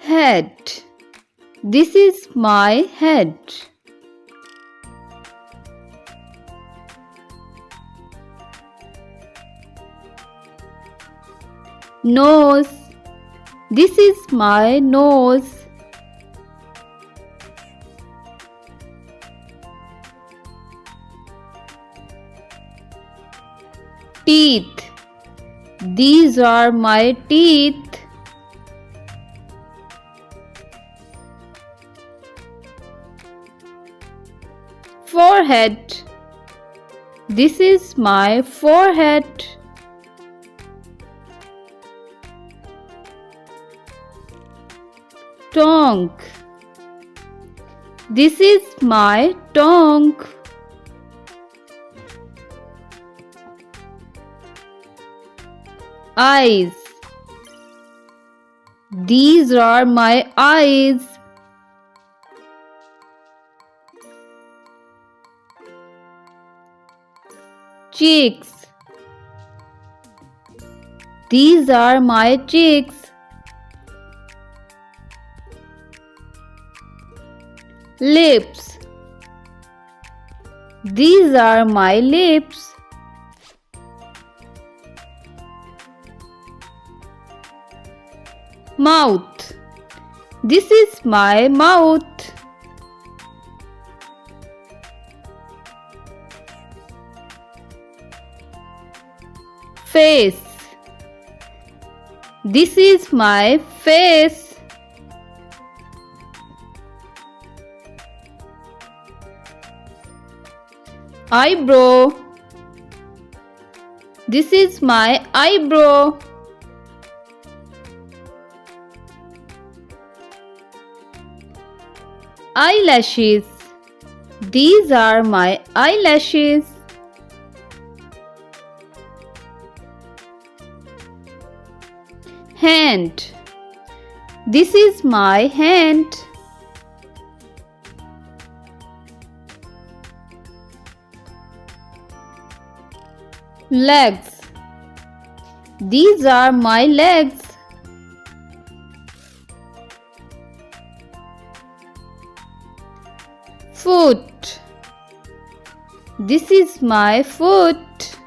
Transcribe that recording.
Head. This is my head. Nose. This is my nose. Teeth. These are my teeth. Forehead. This is my forehead. Tongue. This is my tongue. Eyes. These are my eyes. Cheeks. These are my cheeks. Lips. These are my lips. Mouth. This is my mouth. Face. This is my face. Eyebrow. This is my eyebrow. Eyelashes. These are my eyelashes. Hand. This is my hand. Legs. These are my legs. Foot. This is my foot.